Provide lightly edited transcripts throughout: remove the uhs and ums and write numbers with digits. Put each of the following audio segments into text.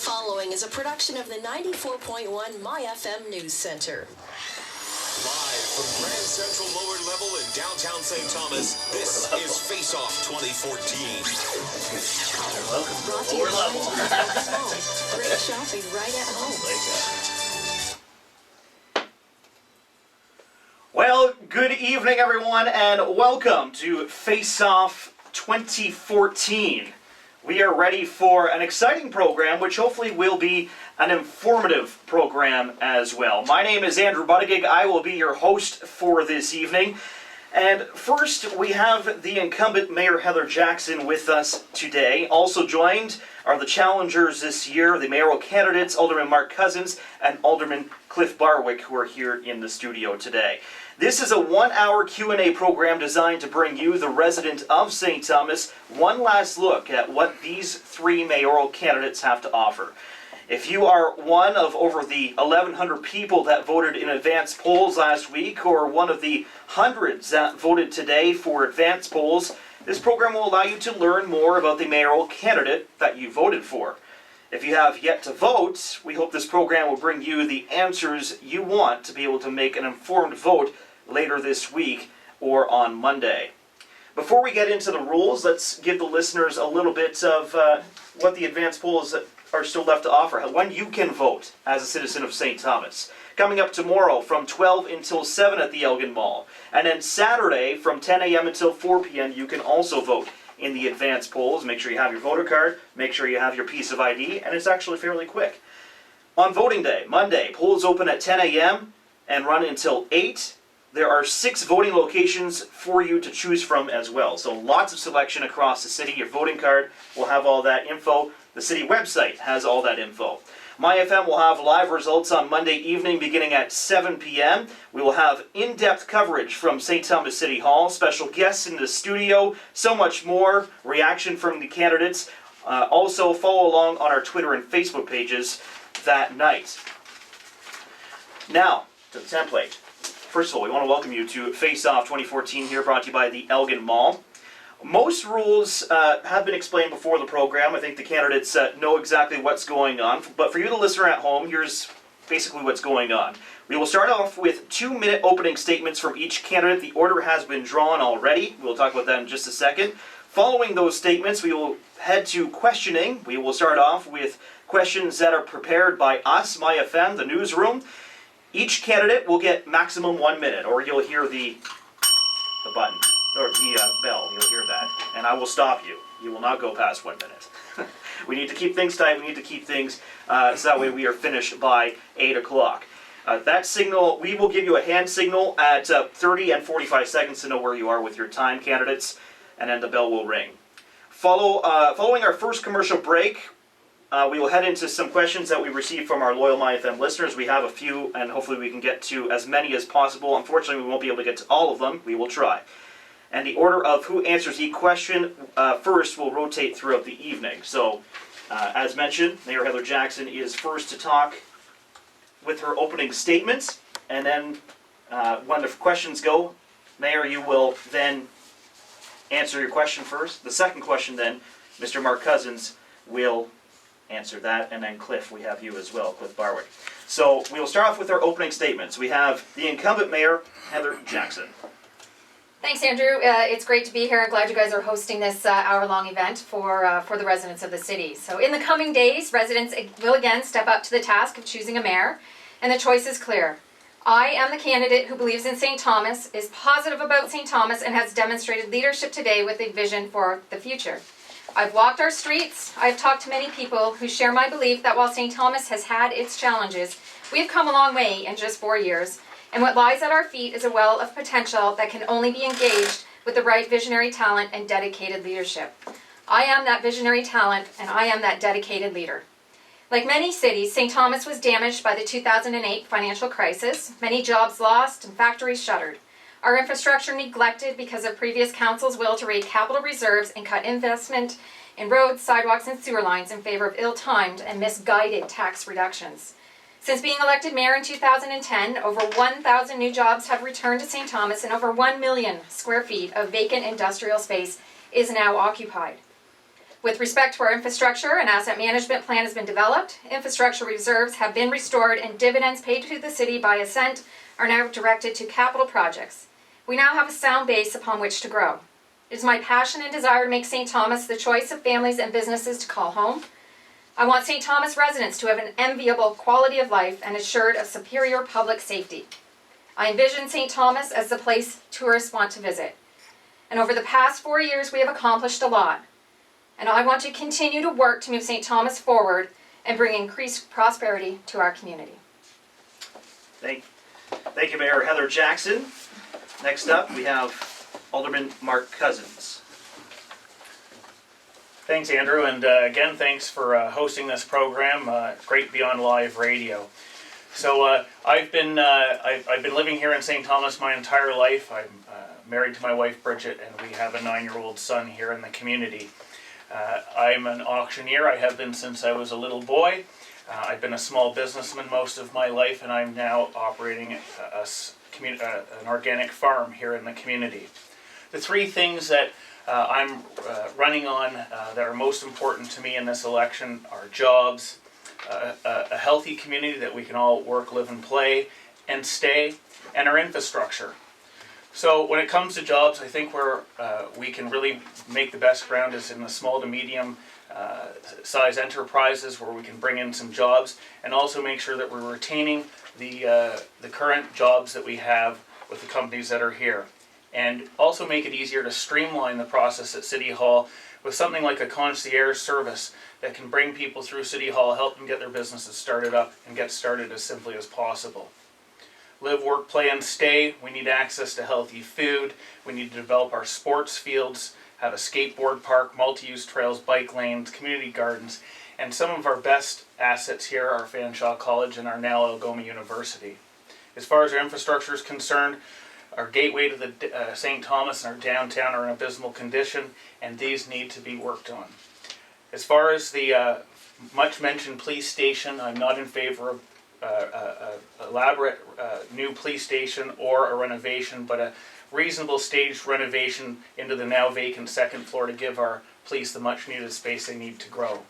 following is a production of the 94.1 myFM News Center. Live from Grand Central Lower Level in downtown St. Thomas, this is FaceOff 2014. Welcome Brought to to you Lower by Level. Great shopping right at home. Well, good evening, everyone, and welcome to FaceOff 2014. We are ready for an exciting program, which hopefully will be an informative program as well. My name is Andrew Buttigieg. I will be your host for this evening. And first, we have the incumbent Mayor Heather Jackson with us today. Also joined are the challengers this year, the mayoral candidates, Alderman Mark Cousins and Alderman Cliff Barwick, who are here in the studio today. This is a one-hour Q&A program designed to bring you, the resident of St. Thomas, one last look at what these three mayoral candidates have to offer. If you are one of over the 1,100 people that voted in advance polls last week, or one of the hundreds that voted today for advance polls, this program will allow you to learn more about the mayoral candidate that you voted for. If you have yet to vote, we hope this program will bring you the answers you want to be able to make an informed vote later this week or on Monday. Before we get into the rules, let's give the listeners a little bit of what the advance polls are still left to offer, when you can vote as a citizen of St. Thomas. Coming up tomorrow from 12 until 7 at the Elgin Mall. And then Saturday from 10 a.m. until 4 p.m. you can also vote in the advance polls. Make sure you have your voter card, make sure you have your piece of ID, and it's actually fairly quick. On voting day, Monday, polls open at 10 a.m. and run until 8. There are 6 voting locations for you to choose from as well. So lots of selection across the city. Your voting card will have all that info. The city website has all that info. myFM will have live results on Monday evening beginning at 7 p.m. We will have in-depth coverage from St. Thomas City Hall, special guests in the studio, so much more, reaction from the candidates. Also follow along on our Twitter and Facebook pages that night. Now, to the template. First of all, we want to welcome you to FaceOff 2014 here, brought to you by the Elgin Mall. Most rules have been explained before the program. I think the candidates know exactly what's going on. But for you, the listener at home, here's basically what's going on. We will start off with 2-minute opening statements from each candidate. The order has been drawn already. We'll talk about that in just a second. Following those statements, we will head to questioning. We will start off with questions that are prepared by us, myFM, the newsroom. Each candidate will get maximum 1 minute, or you'll hear the button, or the bell, you'll hear that, and I will stop you. You will not go past 1 minute. We need to keep things tight, we need to keep things so that way we are finished by 8 o'clock. That signal, we will give you a hand signal at 30 and 45 seconds to know where you are with your time, candidates, and then the bell will ring. Following our first commercial break, we will head into some questions that we received from our loyal myFM listeners. We have a few, and hopefully we can get to as many as possible. Unfortunately, we won't be able to get to all of them. We will try. And the order of who answers each question first will rotate throughout the evening. So, as mentioned, Mayor Heather Jackson is first to talk with her opening statements. And then when the questions go, Mayor, you will then answer your question first. The second question then, Mr. Mark Cousins will answer that, and then Cliff, we have you as well, Cliff Barwick. So we will start off with our opening statements. We have the incumbent mayor, Heather Jackson. Thanks, Andrew. It's great to be here. I'm glad you guys are hosting this hour-long event for the residents of the city. So in the coming days, residents will again step up to the task of choosing a mayor, and the choice is clear. I am the candidate who believes in St. Thomas, is positive about St. Thomas, and has demonstrated leadership today with a vision for the future. I've walked our streets, I've talked to many people who share my belief that while St. Thomas has had its challenges, we've come a long way in just 4 years, and what lies at our feet is a well of potential that can only be engaged with the right visionary talent and dedicated leadership. I am that visionary talent, and I am that dedicated leader. Like many cities, St. Thomas was damaged by the 2008 financial crisis, many jobs lost and factories shuttered. Our infrastructure neglected because of previous councils' will to raid capital reserves and cut investment in roads, sidewalks, and sewer lines in favor of ill-timed and misguided tax reductions. Since being elected mayor in 2010, over 1,000 new jobs have returned to St. Thomas, and over 1 million square feet of vacant industrial space is now occupied. With respect to our infrastructure, an asset management plan has been developed, infrastructure reserves have been restored, and dividends paid to the city by Ascent are now directed to capital projects. We now have a sound base upon which to grow. It is my passion and desire to make St. Thomas the choice of families and businesses to call home. I want St. Thomas residents to have an enviable quality of life and assured of superior public safety. I envision St. Thomas as the place tourists want to visit. And over the past 4 years, we have accomplished a lot. And I want to continue to work to move St. Thomas forward and bring increased prosperity to our community. Thank you, Mayor Heather Jackson. Next up, we have Alderman Mark Cousins. Thanks, Andrew, and again, thanks for hosting this program. Great to be on live radio. So I've been living here in St. Thomas my entire life. I'm married to my wife Bridget, and we have a 9-year-old son here in the community. I'm an auctioneer. I have been since I was a little boy. I've been a small businessman most of my life, and I'm now operating an organic farm here in the community. The three things that I'm running on that are most important to me in this election are jobs, a healthy community that we can all work, live, and play, and stay, and our infrastructure. So when it comes to jobs, I think where we can really make the best ground is in the small to medium size enterprises where we can bring in some jobs and also make sure that we're retaining the current jobs that we have with the companies that are here. And also make it easier to streamline the process at City Hall with something like a concierge service that can bring people through City Hall, help them get their businesses started up, and get started as simply as possible. Live, work, play, and stay. We need access to healthy food. We need to develop our sports fields, have a skateboard park, multi-use trails, bike lanes, community gardens, and some of our best assets here are Fanshawe College and our now Algoma University. As far as our infrastructure is concerned, our gateway to the St. Thomas and our downtown are in abysmal condition, and these need to be worked on. As far as the much mentioned police station, I'm not in favor of elaborate new police station or a renovation, but a reasonable staged renovation into the now vacant second floor to give our police the much needed space they need to grow.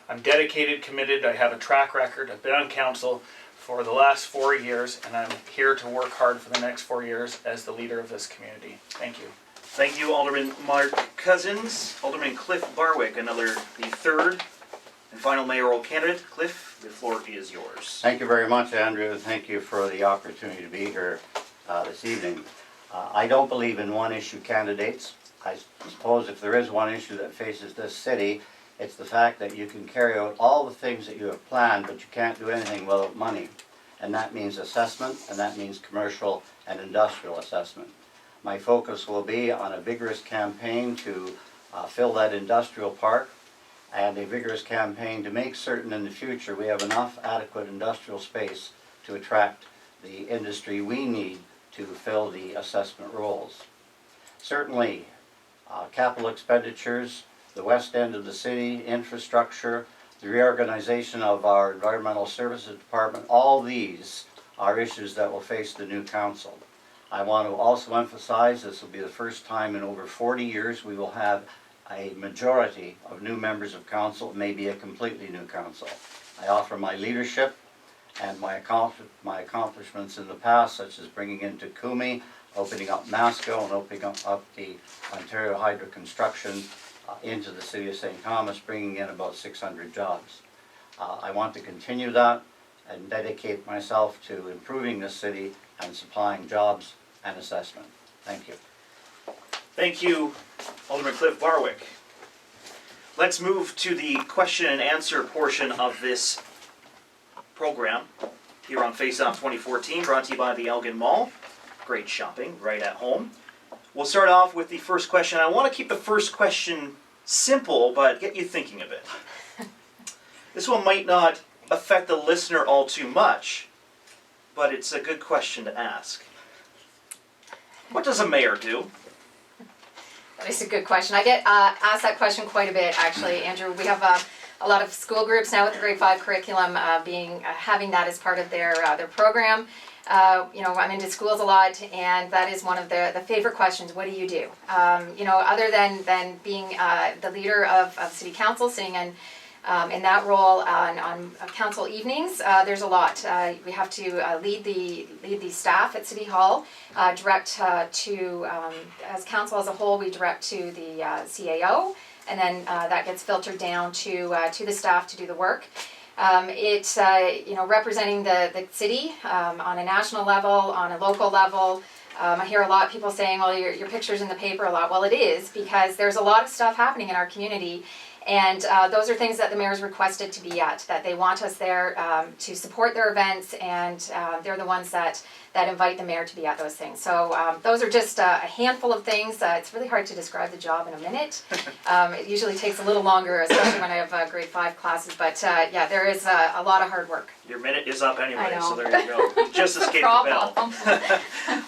I'm dedicated, committed, I have a track record, I've been on council for the last 4 years, and I'm here to work hard for the next 4 years as the leader of this community. Thank you. Thank you, Alderman Mark Cousins. Alderman Cliff Barwick, the third and final mayoral candidate. Cliff, the floor is yours. Thank you very much, Andrew. Thank you for the opportunity to be here this evening. I don't believe in one-issue candidates. I suppose if there is one issue that faces this city, it's the fact that you can carry out all the things that you have planned, but you can't do anything without money. And that means assessment, and that means commercial and industrial assessment. My focus will be on a vigorous campaign to fill that industrial park, and a vigorous campaign to make certain in the future we have enough adequate industrial space to attract the industry we need to fill the assessment roles. Certainly, capital expenditures, the west end of the city, infrastructure, the reorganization of our environmental services department, all these are issues that will face the new council. I want to also emphasize this will be the first time in over 40 years we will have a majority of new members of council, maybe a completely new council. I offer my leadership and my accomplishments in the past, such as bringing in Takumi, opening up Masco, and opening up the Ontario Hydro Construction into the city of St. Thomas, bringing in about 600 jobs. I want to continue that and dedicate myself to improving this city and supplying jobs and assessment. Thank you. Thank you, Alderman Cliff Barwick. Let's move to the question and answer portion of this program here on FaceOff 2014, brought to you by the Elgin Mall. Great shopping right at home. We'll start off with the first question. I want to keep the first question simple, but get you thinking a bit. This one might not affect the listener all too much, but it's a good question to ask. What does a mayor do? That is a good question. I get asked that question quite a bit, actually, Andrew. We have a lot of school groups now with the grade 5 curriculum having that as part of their program. I'm into schools a lot, and that is one of the favorite questions. What do you do? Other than being the leader of city council, sitting in that role on council evenings, there's a lot. We have to lead the staff at City Hall, direct to, as council as a whole, we direct to the CAO, and then that gets filtered down to the staff to do the work. It's representing the city on a national level, on a local level. I hear a lot of people saying, well, your picture's in the paper a lot. Well, it is, because there's a lot of stuff happening in our community, and those are things that the mayor's requested to be at, that they want us there to support their events, and they're the ones that invite the mayor to be at those things. So those are just a handful of things. It's really hard to describe the job in a minute. It usually takes a little longer, especially when I have grade 5 classes, but there is a lot of hard work. Your minute is up anyway, I know. so there you go. You just escaped the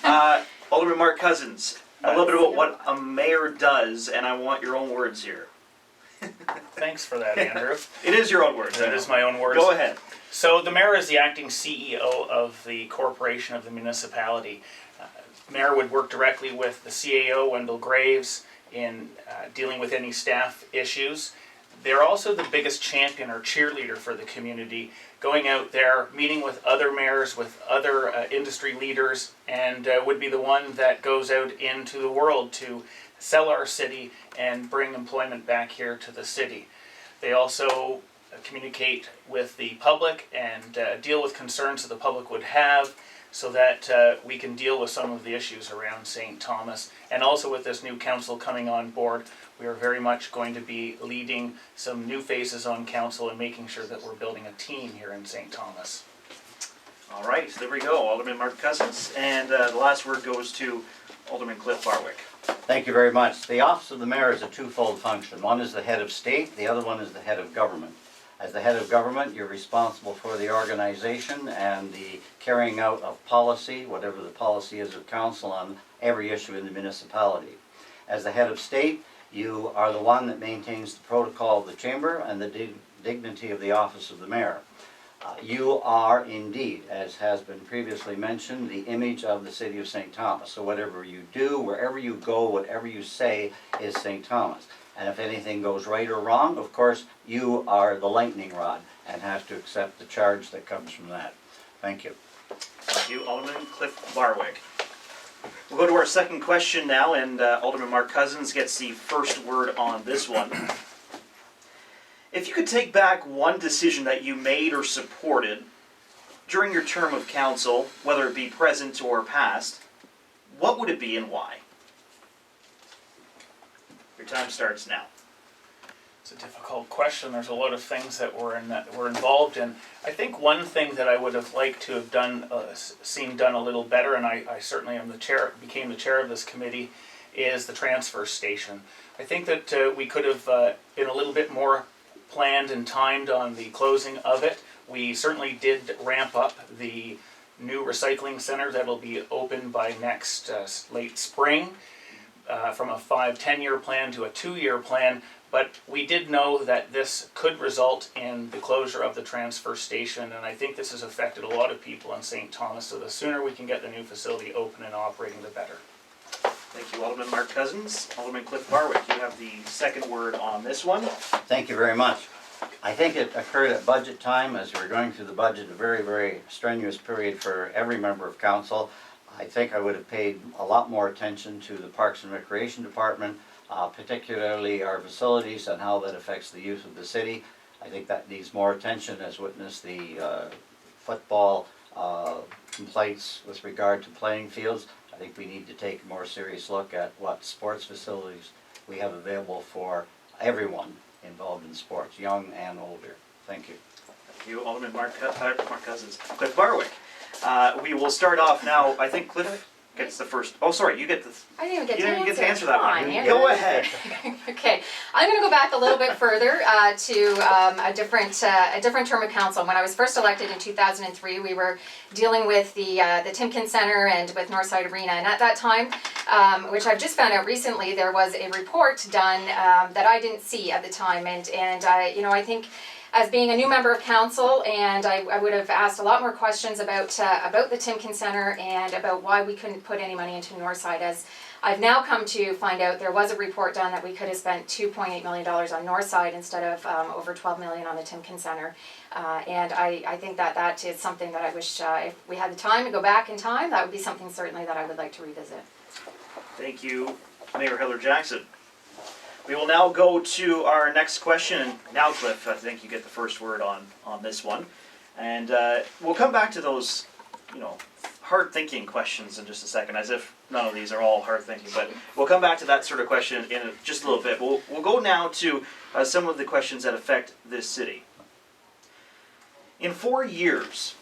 bell. Alderman Mark Cousins, a little bit about what a mayor does, and I want your own words here. Thanks for that, Andrew. It is your own words. That is my own words. Go ahead. So the mayor is the acting CEO of the corporation of the municipality. Mayor would work directly with the CAO, Wendell Graves, in dealing with any staff issues. They're also the biggest champion or cheerleader for the community, going out there, meeting with other mayors, with other industry leaders, and would be the one that goes out into the world to sell our city and bring employment back here to the city. They also communicate with the public and deal with concerns that the public would have, so that we can deal with some of the issues around St. Thomas. And also with this new council coming on board, we are very much going to be leading some new faces on council and making sure that we're building a team here in St. Thomas. All right, there we go, Alderman Mark Cousins. And the last word goes to Alderman Cliff Barwick. Thank you very much. The office of the mayor is a twofold function. One is the head of state, the other one is the head of government. As the head of government, you're responsible for the organization and the carrying out of policy, whatever the policy is of council on every issue in the municipality. As the head of state, you are the one that maintains the protocol of the chamber and the dignity of the office of the mayor. You are indeed, as has been previously mentioned, the image of the city of St. Thomas. So whatever you do, wherever you go, whatever you say is St. Thomas. And if anything goes right or wrong, of course, you are the lightning rod and have to accept the charge that comes from that. Thank you. Thank you, Alderman Cliff Barwick. We'll go to our second question now, and Alderman Mark Cousins gets the first word on this one. If you could take back one decision that you made or supported during your term of council, whether it be present or past, what would it be and why? Your time starts now. It's a difficult question. There's a lot of things that we're involved in. I think one thing that I would have liked to have done, seen done a little better, and I certainly am became the chair of this committee, is the transfer station. I think that we could have been a little bit more planned and timed on the closing of it. We certainly did ramp up the new recycling center that will be open by next late spring, from a 5-10 year plan to a 2-year plan. But we did know that this could result in the closure of the transfer station, and I think this has affected a lot of people in St. Thomas, so the sooner we can get the new facility open and operating, the better. Thank you, Alderman Mark Cousins. Alderman Cliff Barwick, you have the second word on this one. Thank you very much. I think it occurred at budget time as we were going through the budget, a very, very strenuous period for every member of council. I think I would have paid a lot more attention to the Parks and Recreation Department, particularly our facilities and how that affects the youth of the city. I think that needs more attention, as witnessed the football complaints with regard to playing fields. I think we need to take a more serious look at what sports facilities we have available for everyone involved in sports, young and older. Thank you. Thank you, Alderman Mark Cousins. Cliff Barwick. We will start off now. I think Cliff gets the first. Oh, sorry, you get the. I didn't even get You to didn't answer. get to answer that Come one. on, Andrew. Go ahead. Okay, I'm going to go back a little bit further to a different term of council. When I was first elected in 2003, we were dealing with the Timken Center and with Northside Arena, and at that time, which I've just found out recently, there was a report done that I didn't see at the time, and I think. as being a new member of council, and I would have asked a lot more questions about the Timken Centre and about why we couldn't put any money into Northside. As I've now come to find out, there was a report done that we could have spent $2.8 million on Northside instead of over $12 million on the Timken Centre. And I think that is something that I wish, if we had the time to go back in time, that would be something certainly that I would like to revisit. Thank you, Mayor Hiller-Jackson. We will now go to our next question. And now, Cliff, I think you get the first word on this one. And we'll come back to those, hard-thinking questions in just a second, as if none of these are all hard-thinking. But we'll come back to that sort of question in just a little bit. We'll go now to some of the questions that affect this city. In 4 years,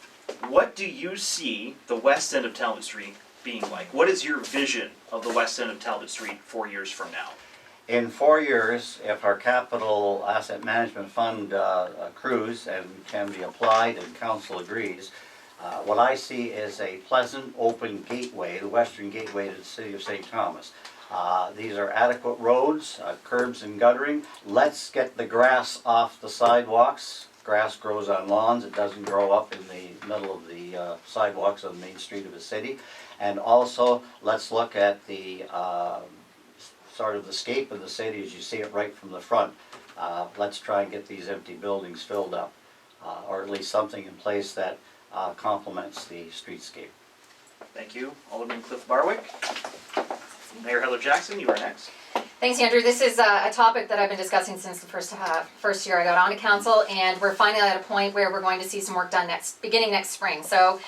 what do you see the west end of Talbot Street being like? What is your vision of the west end of Talbot Street 4 years from now? In 4 years, if our capital asset management fund accrues and can be applied and council agrees, what I see is a pleasant open gateway, the western gateway to the city of St. Thomas. These are adequate roads, curbs and guttering. Let's get the grass off the sidewalks. Grass grows on lawns, it doesn't grow up in the middle of the sidewalks on the main street of the city. And also, let's look at the sort of the scape of the city as you see it right from the front. Let's try and get these empty buildings filled up, or at least something in place that complements the streetscape. Thank you, Alderman Cliff Barwick. Mayor Hiller-Jackson, you are next. Thanks, Andrew. This is a topic that I've been discussing since the first year I got onto council, and we're finally at a point where we're going to see some work done beginning next spring. So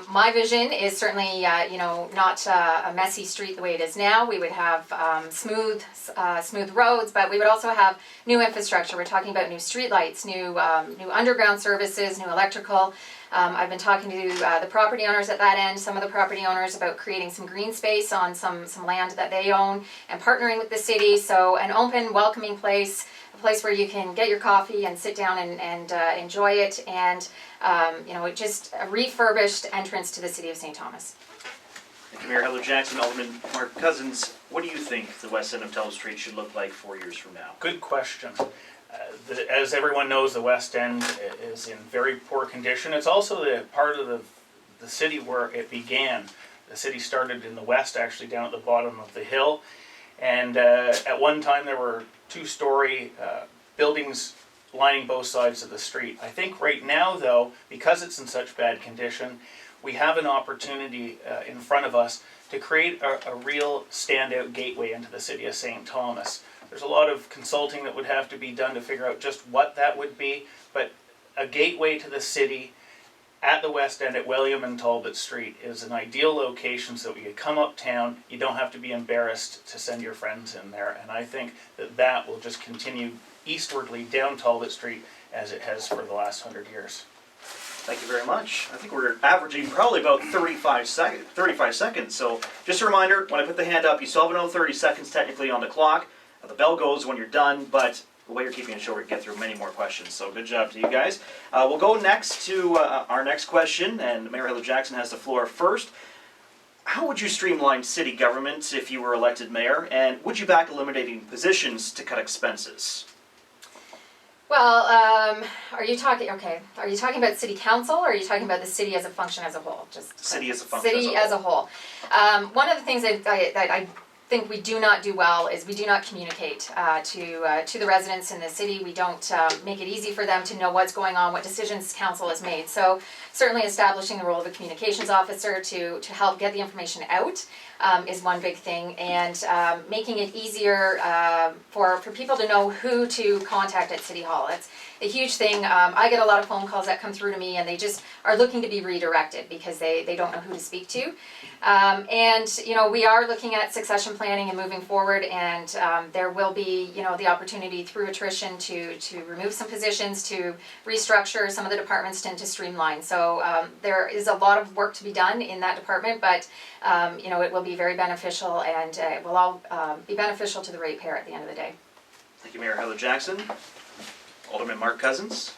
my vision is certainly, not a messy street the way it is now. We would have smooth roads, but we would also have new infrastructure. We're talking about new streetlights, new underground services, new electrical. I've been talking to the property owners at that end, some of the property owners, about creating some green space on some land that they own and partnering with the city. So an open, welcoming place, a place where you can get your coffee and sit down and enjoy it, and just a refurbished entrance to the city of St. Thomas. Thank you, Mayor Hiller-Jackson. Alderman Mark Cousins, what do you think the west end of Talbot Street should look like 4 years from now? Good question. As everyone knows, the West End is in very poor condition. It's also the part of the city where it began. The city started in the west, actually down at the bottom of the hill. And at one time there were two-story buildings lining both sides of the street. I think right now, though, because it's in such bad condition, we have an opportunity in front of us to create a real standout gateway into the city of St. Thomas. There's a lot of consulting that would have to be done to figure out just what that would be, but a gateway to the city at the West End at William and Talbot Street is an ideal location so that you come uptown, you don't have to be embarrassed to send your friends in there, and I think that will just continue eastwardly down Talbot Street as it has for the last 100 years. Thank you very much. I think we're averaging probably about 35 seconds. So just a reminder, when I put the hand up, you still have another 30 seconds technically on the clock. The bell goes when you're done, but the way you're keeping it short, we can get through many more questions. So good job to you guys. We'll go next to our next question, and Mayor Hiller-Jackson has the floor first. How would you streamline city government if you were elected mayor, and would you back eliminating positions to cut expenses? Well, are you talking about city council, or are you talking about the city as a function as a whole? Just city as a function city as a whole. One of the things that I think we do not do well is we do not communicate to the residents in the city. We don't make it easy for them to know what's going on, what decisions council has made. So certainly establishing the role of a communications officer to help get the information out is one big thing, and making it easier for people to know who to contact at City Hall. It's a huge thing. I get a lot of phone calls that come through to me, and they just are looking to be redirected because they don't know who to speak to. And we are looking at succession planning and moving forward, and there will be the opportunity through attrition to remove some positions, to restructure some of the departments, and to streamline. So there is a lot of work to be done in that department, but it will be very beneficial, and it will all be beneficial to the ratepayer at the end of the day. Thank you, Mayor Hiller-Jackson. Alderman Mark Cousins.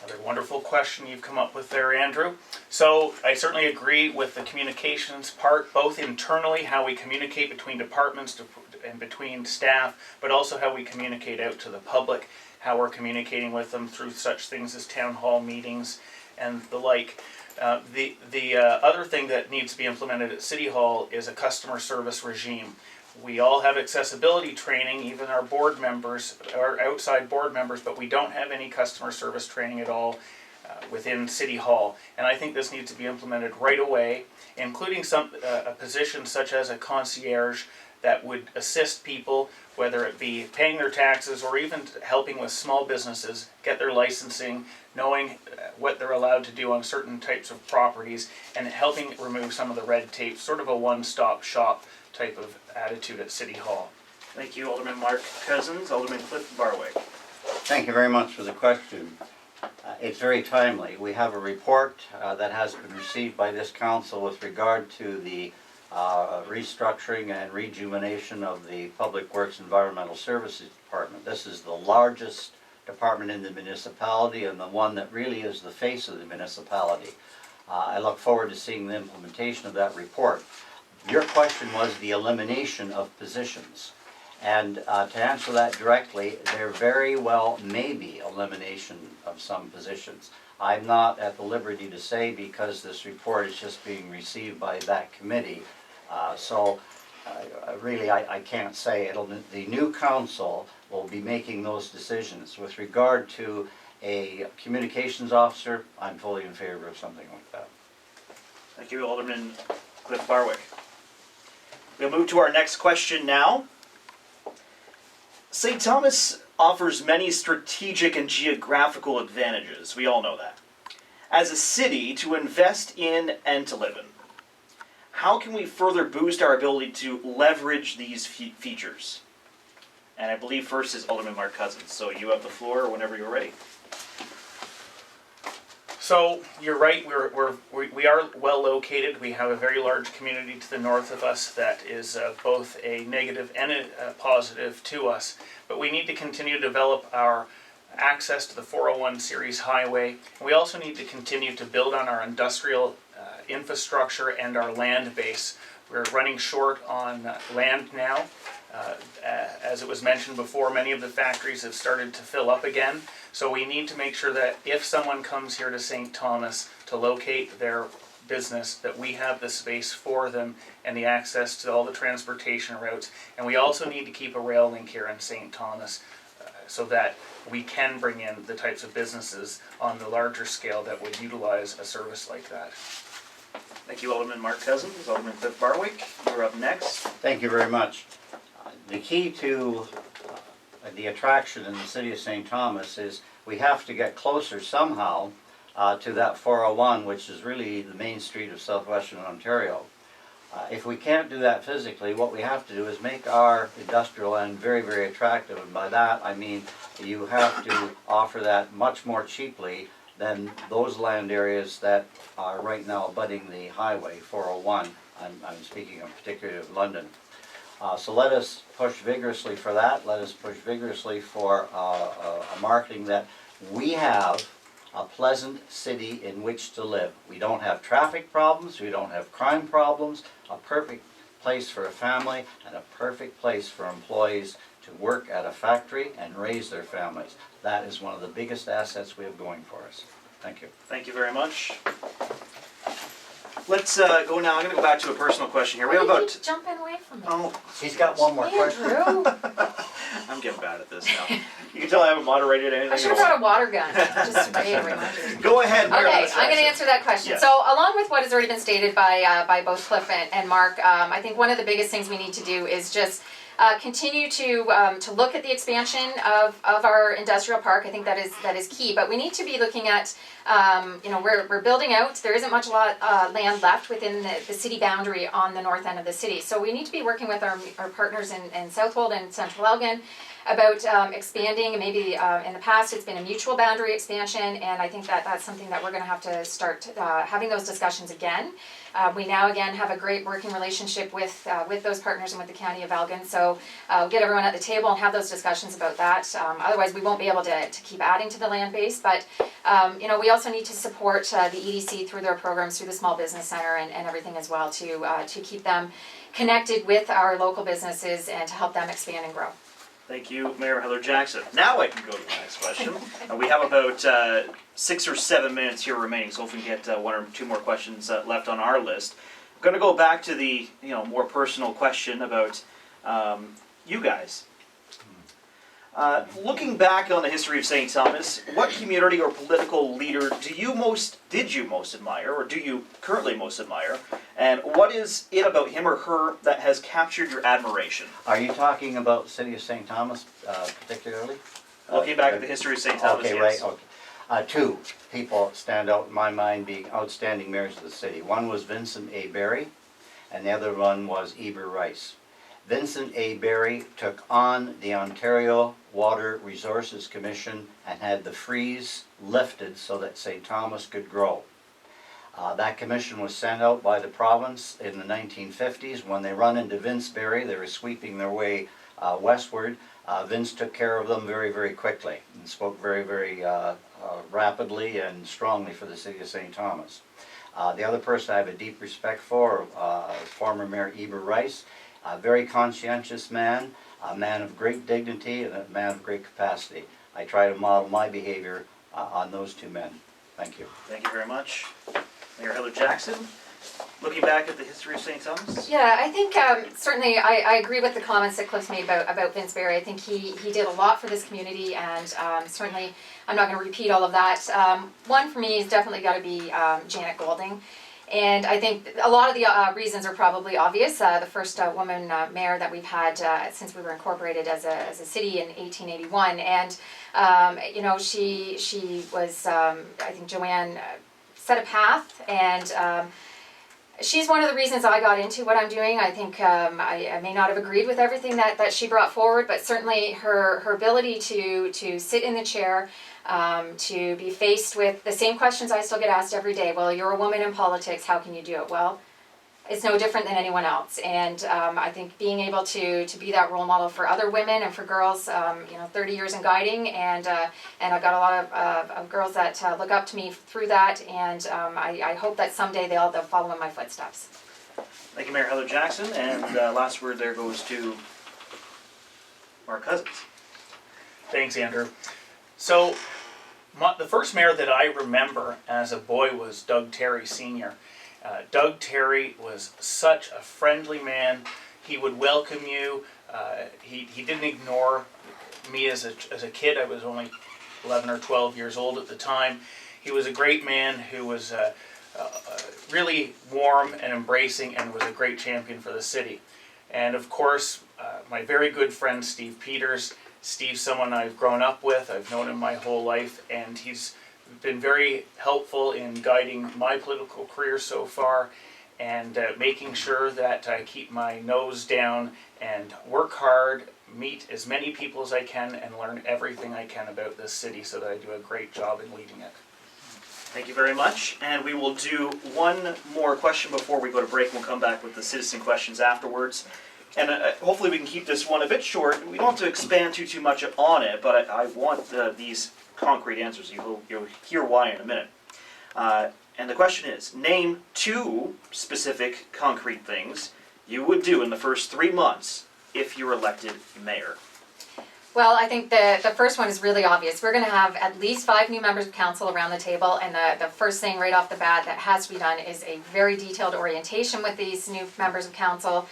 Another wonderful question you've come up with there, Andrew. So I certainly agree with the communications part, both internally, how we communicate between departments, and between staff, but also how we communicate out to the public, how we're communicating with them through such things as town hall meetings and the like. The other thing that needs to be implemented at City Hall is a customer service regime. We all have accessibility training, even our board members, our outside board members, but we don't have any customer service training at all within City Hall. And I think this needs to be implemented right away, including a position such as a concierge that would assist people, whether it be paying their taxes or even helping with small businesses get their licensing, knowing what they're allowed to do on certain types of properties, and helping remove some of the red tape, sort of a one-stop shop type of attitude at City Hall. Thank you, Alderman Mark Cousins. Alderman Cliff Barwick. Thank you very much for the question. It's very timely. We have a report that has been received by this council with regard to the restructuring and rejuvenation of the Public Works Environmental Services Department. This is the largest department in the municipality and the one that really is the face of the municipality. I look forward to seeing the implementation of that report. Your question was the elimination of positions. And to answer that directly, there very well may be elimination of some positions. I'm not at the liberty to say because this report is just being received by that committee. Really, I can't say. The new council will be making those decisions. With regard to a communications officer, I'm fully in favor of something like that. Thank you, Alderman Cliff Barwick. We'll move to our next question now. St. Thomas offers many strategic and geographical advantages. We all know that. As a city to invest in and to live in, how can we further boost our ability to leverage these features? And I believe first is Alderman Mark Cousins. So you have the floor whenever you're ready. So you're right, we are well located. We have a very large community to the north of us that is both a negative and a positive to us. But we need to continue to develop our access to the 401 series highway. We also need to continue to build on our industrial infrastructure and our land base. We're running short on land now. As it was mentioned before, many of the factories have started to fill up again. So we need to make sure that if someone comes here to St. Thomas to locate their business, that we have the space for them and the access to all the transportation routes. And we also need to keep a rail link here in St. Thomas so that we can bring in the types of businesses on the larger scale that would utilize a service like that. Thank you, Alderman Mark Cousins. Alderman Cliff Barwick, you're up next. Thank you very much. The key to the attraction in the city of St. Thomas is we have to get closer somehow to that 401, which is really the main street of southwestern Ontario. If we can't do that physically, what we have to do is make our industrial land very, very attractive. And by that, I mean you have to offer that much more cheaply than those land areas that are right now abutting the highway 401. I'm speaking of particularly of London. So let us push vigorously for that. Let us push vigorously for a marketing that we have a pleasant city in which to live. We don't have traffic problems, we don't have crime problems, a perfect place for a family and a perfect place for employees to work at a factory and raise their families. That is one of the biggest assets we have going for us. Thank you. Thank you very much. Let's go now. I'm going to go back to a personal question here. We have about... keep jumping away from me. Oh, he's got one more question. Andrew. I'm getting bad at this now. You can tell I haven't moderated anything. I should have brought a water gun, just to be a reminder. Go ahead. Mary, Okay, let's I'm going to answer that question. Yes. So, along with what has already been stated by both Cliff and Mark, I think one of the biggest things we need to do is just continue to look at the expansion of our industrial park. I think that is key. But we need to be looking at, we're building out. There isn't much land left within the city boundary on the north end of the city. So we need to be working with our partners in Southold and Central Elgin about expanding. Maybe in the past it's been a mutual boundary expansion, and I think that that's something that we're going to have to start having those discussions again. We now again have a great working relationship with those partners and with the County of Elgin, so we'll get everyone at the table and have those discussions about that. Otherwise we won't be able to keep adding to the land base, but you know, we also need to support the EDC through their programs, through the Small Business Center and everything as well, to keep them connected with our local businesses and to help them expand and grow. Thank you, Mayor Heather Jackson. Now I can go to the next question. We have about 6 or 7 minutes here remaining, so if we can get 1 or 2 more questions left on our list. I'm going to go back to the more personal question about you guys. Looking back on the history of St. Thomas, what community or political leader did you most admire, or do you currently most admire, and what is it about him or her that has captured your admiration? Are you talking about City of St. Thomas particularly? Looking back at the history of St. Thomas, okay, yes. right, okay. 2 people stand out in my mind being outstanding mayors of the city. One was Vincent A. Barry, and the other one was Eber Rice. Vincent A. Barry took on the Ontario Water Resources Commission and had the freeze lifted so that St. Thomas could grow. That commission was sent out by the province in the 1950s. When they run into Vince Barry, they were sweeping their way westward. Vince took care of them very, very quickly and spoke very, very rapidly and strongly for the city of St. Thomas. The other person I have a deep respect for, former Mayor Eber Rice. A very conscientious man, a man of great dignity and a man of great capacity. I try to model my behavior on those 2 men. Thank you. Thank you very much. Mayor Heather Jackson, looking back at the history of St. Thomas? Yeah, I think certainly I agree with the comments that Cliff made about Vince Barry. I think he did a lot for this community, and certainly I'm not going to repeat all of that. One for me has definitely got to be Janet Golding. And I think a lot of the reasons are probably obvious. The first woman mayor that we've had since we were incorporated as a city in 1881, and you know, she was I think Joanne set a path, and she's one of the reasons I got into what I'm doing. I think I may not have agreed with everything that she brought forward, but certainly her ability to sit in the chair, to be faced with the same questions I still get asked every day. Well, you're a woman in politics, how can you do it? Well, it's no different than anyone else. And I think being able to be that role model for other women and for girls, you know, 30 years in guiding, and I've got a lot of girls that look up to me through that, and I hope that someday they'll follow in my footsteps. Thank you, Mayor Heather Jackson, and last word there goes to Mark Cousins. Thanks, Andrew. So, the first mayor that I remember as a boy was Doug Terry Sr. Doug Terry was such a friendly man. He would welcome you. He didn't ignore me as a kid. I was only 11 or 12 years old at the time. He was a great man who was really warm and embracing, and was a great champion for the city. And of course, my very good friend Steve Peters. Steve's someone I've grown up with. I've known him my whole life, and he's been very helpful in guiding my political career so far, and making sure that I keep my nose down and work hard, meet as many people as I can, and learn everything I can about this city so that I do a great job in leading it. Thank you very much, and we will do one more question before we go to break, and we'll come back with the citizen questions afterwards. And hopefully we can keep this one a bit short. We don't have to expand too much on it, but I want these concrete answers. You'll hear why in a minute. And the question is, name 2 specific concrete things you would do in the first 3 months if you're elected mayor. Well, I think the first one is really obvious. We're going to have at least 5 new members of council around the table, and the first thing right off the bat that has to be done is a very detailed orientation with these new members of council.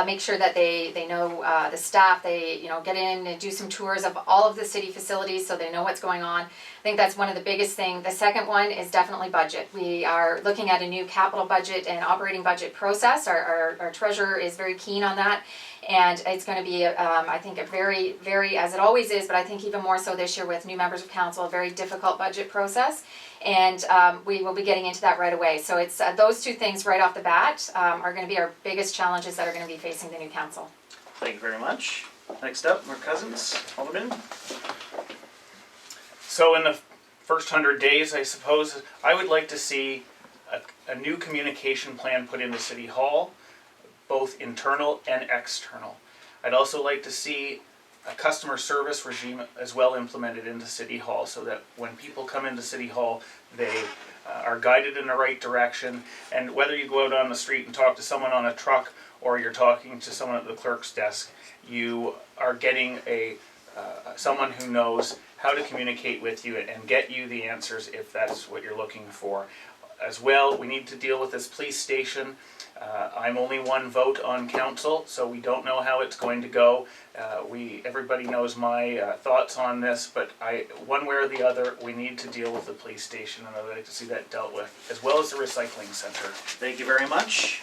Make sure that they know the staff. They get in and do some tours of all of the city facilities so they know what's going on. I think that's one of the biggest things. The second one is definitely budget. We are looking at a new capital budget and operating budget process. Our treasurer is very keen on that. And it's going to be, I think, a very, very, as it always is, but I think even more so this year with new members of council, a very difficult budget process. And we will be getting into that right away. So it's those 2 things right off the bat are going to be our biggest challenges that are going to be facing the new council. Thank you very much. Next up, Mark Cousins, Alderman. So in the first 100 days, I suppose, I would like to see a new communication plan put into City Hall, both internal and external. I'd also like to see a customer service regime as well implemented into City Hall so that when people come into City Hall, they are guided in the right direction. And whether you go out on the street and talk to someone on a truck or you're talking to someone at the clerk's desk, you are getting someone who knows how to communicate with you and get you the answers if that's what you're looking for. As well, we need to deal with this police station. I'm only one vote on council, so we don't know how it's going to go. Everybody knows my thoughts on this, but one way or the other, we need to deal with the police station, and I'd like to see that dealt with, as well as the recycling center. Thank you very much.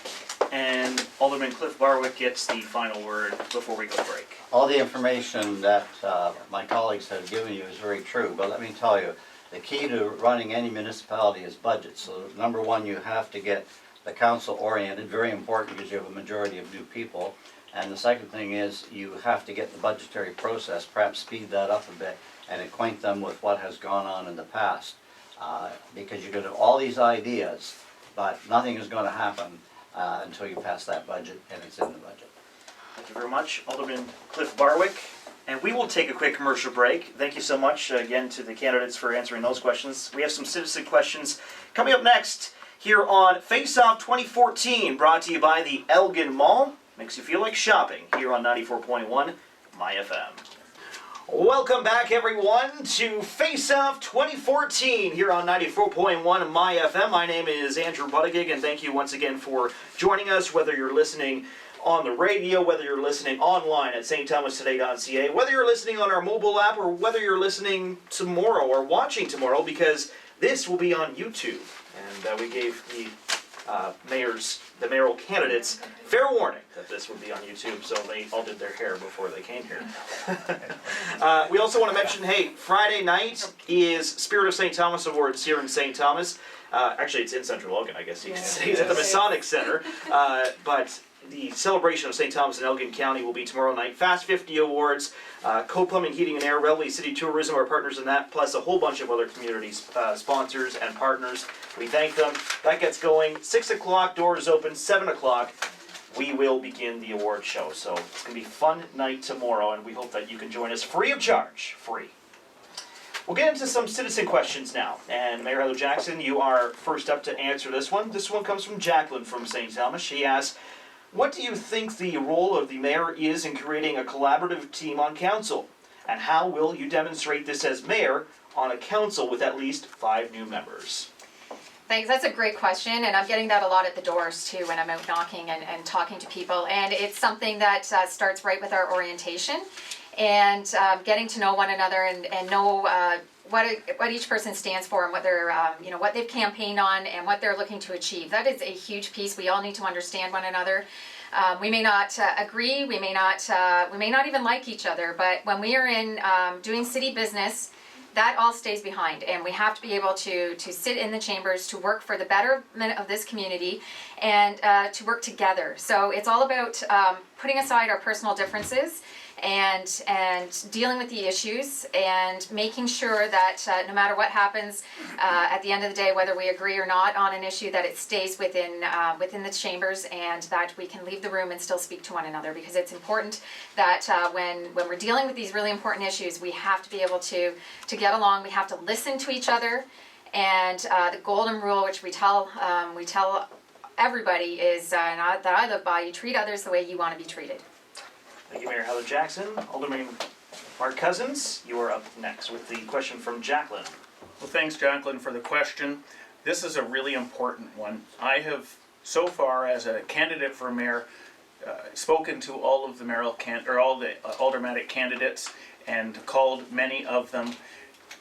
And Alderman Cliff Barwick gets the final word before we go to break. All the information that my colleagues have given you is very true, but let me tell you, the key to running any municipality is budget. So number one, you have to get the council oriented, very important because you have a majority of new people. And the second thing is you have to get the budgetary process, perhaps speed that up a bit and acquaint them with what has gone on in the past. Because you're going to have all these ideas, but nothing is going to happen until you pass that budget and it's in the budget. Thank you very much, Alderman Cliff Barwick. And we will take a quick commercial break. Thank you so much again to the candidates for answering those questions. We have some citizen questions coming up next here on FaceOff 2014, brought to you by the Elgin Mall. Makes you feel like shopping here on 94.1 myFM. Welcome back, everyone, to FaceOff 2014 here on 94.1 myFM. My name is Andrew Buttigieg, and thank you once again for joining us, whether you're listening on the radio, whether you're listening online at stthomastoday.ca, whether you're listening on our mobile app, or whether you're listening tomorrow or watching tomorrow, because this will be on YouTube. And we gave the mayoral candidates fair warning that this would be on YouTube, so they all did their hair before they came here. We also want to mention, hey, Friday night is Spirit of St. Thomas Awards here in St. Thomas. Actually, it's in Central Elgin, I guess you can say. It's at the Masonic Center. But the celebration of St. Thomas and Elgin County will be tomorrow night. Fast 50 Awards, Code Plumbing, Heating and Air, Railway City Tourism are partners in that, plus a whole bunch of other community sponsors and partners. We thank them. That gets going. 6 o'clock, doors open. 7 o'clock, we will begin the award show. So it's going to be a fun night tomorrow, and we hope that you can join us free of charge. Free. We'll get into some citizen questions now. And Mayor Heather Jackson, you are first up to answer this one. This one comes from Jacqueline from St. Thomas. She asks, what do you think the role of the mayor is in creating a collaborative team on council? And how will you demonstrate this as mayor on a council with at least 5 new members? Thanks, that's a great question, and I'm getting that a lot at the doors too when I'm out knocking and talking to people. And it's something that starts right with our orientation and getting to know one another and know what each person stands for and what they're, what they've campaigned on and what they're looking to achieve. That is a huge piece. We all need to understand one another. We may not agree. We may not even like each other. But when we are in doing city business, that all stays behind, and we have to be able to sit in the chambers to work for the betterment of this community and to work together. So it's all about putting aside our personal differences and dealing with the issues and making sure that no matter what happens at the end of the day, whether we agree or not on an issue, that it stays within the chambers and that we can leave the room and still speak to one another, because it's important that when we're dealing with these really important issues, we have to be able to get along. We have to listen to each other, and the golden rule, which we tell everybody, is that I live by: you treat others the way you want to be treated. Thank you, Mayor Heather Jackson. Alderman Mark Cousins, you are up next with the question from Jacqueline. Well, thanks, Jacqueline, for the question. This is a really important one. I have, so far, as a candidate for mayor, spoken to all of the all the aldermanic candidates and called many of them.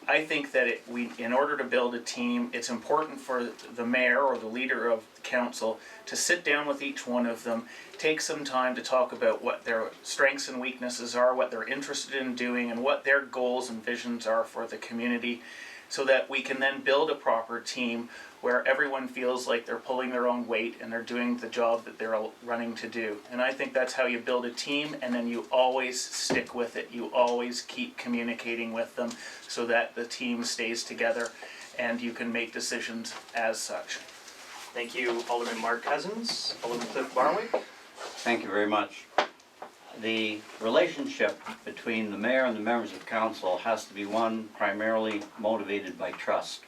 I think that in order to build a team, it's important for the mayor or the leader of the council to sit down with each one of them, take some time to talk about what their strengths and weaknesses are, what they're interested in doing, and what their goals and visions are for the community. so that we can then build a proper team where everyone feels like they're pulling their own weight and they're doing the job that they're running to do. And I think that's how you build a team, and then you always stick with it. You always keep communicating with them so that the team stays together and you can make decisions as such. Thank you, Alderman Mark Cousins. Alderman Cliff Barwick. Thank you very much. The relationship between the mayor and the members of council has to be one primarily motivated by trust.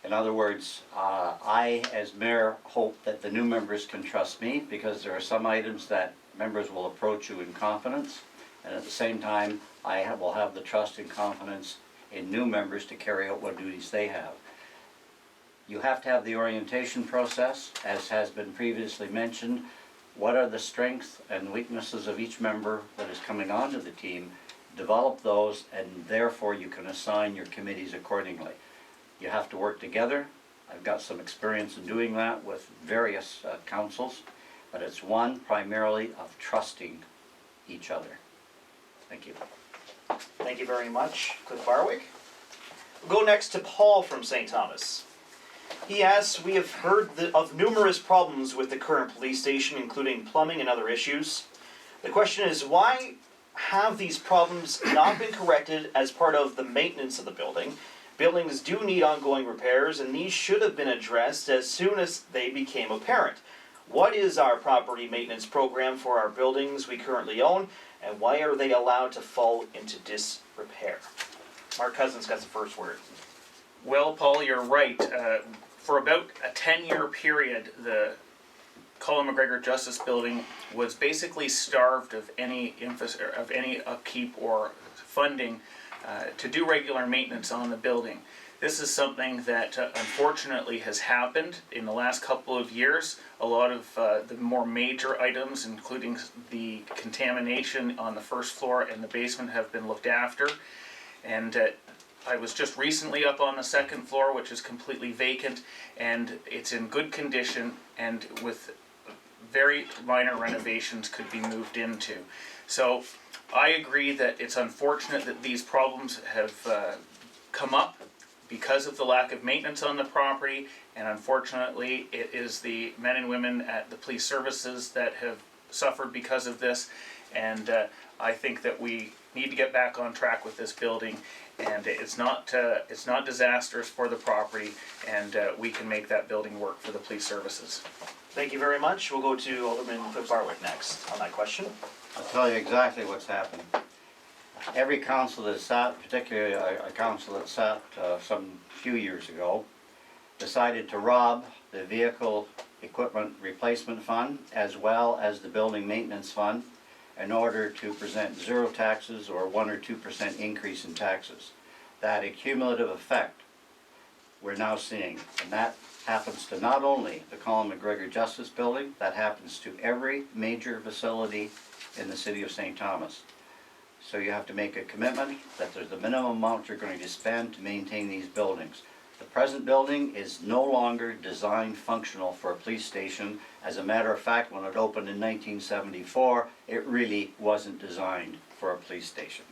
In other words, I, as mayor, hope that the new members can trust me, because there are some items that members will approach you in confidence, and at the same time, I will have the trust and confidence in new members to carry out what duties they have. You have to have the orientation process, as has been previously mentioned. What are the strengths and weaknesses of each member that is coming onto the team? Develop those, and therefore you can assign your committees accordingly. You have to work together. I've got some experience in doing that with various councils, but it's one primarily of trusting each other. Thank you. Thank you very much, Cliff Barwick. We'll go next to Paul from St. Thomas. He asks, we have heard of numerous problems with the current police station, including plumbing and other issues. The question is, why have these problems not been corrected as part of the maintenance of the building? Buildings do need ongoing repairs, and these should have been addressed as soon as they became apparent. What is our property maintenance program for our buildings we currently own, and why are they allowed to fall into disrepair? Mark Cousins got the first word. Well, Paul, you're right. For about a 10-year period, the Colin McGregor Justice Building was basically starved of any upkeep or funding to do regular maintenance on the building. This is something that unfortunately has happened in the last couple of years. A lot of the more major items, including the contamination on the first floor and the basement, have been looked after. And I was just recently up on the second floor, which is completely vacant, and it's in good condition, and with very minor renovations could be moved into. So I agree that it's unfortunate that these problems have come up because of the lack of maintenance on the property, and unfortunately it is the men and women at the police services that have suffered because of this, and I think that we need to get back on track with this building, and it's not disastrous for the property, and we can make that building work for the police services. Thank you very much. We'll go to Alderman Cliff Barwick next on that question. I'll tell you exactly what's happened. Every council that sat, particularly a council that sat some few years ago, decided to rob the vehicle equipment replacement fund as well as the building maintenance fund in order to present zero taxes or 1 or 2% increase in taxes. That accumulative effect we're now seeing, and that happens to not only the Colin McGregor Justice Building, that happens to every major facility in the city of St. Thomas. So you have to make a commitment that there's the minimum amount you're going to spend to maintain these buildings. The present building is no longer designed functional for a police station. As a matter of fact, when it opened in 1974, it really wasn't designed for a police station.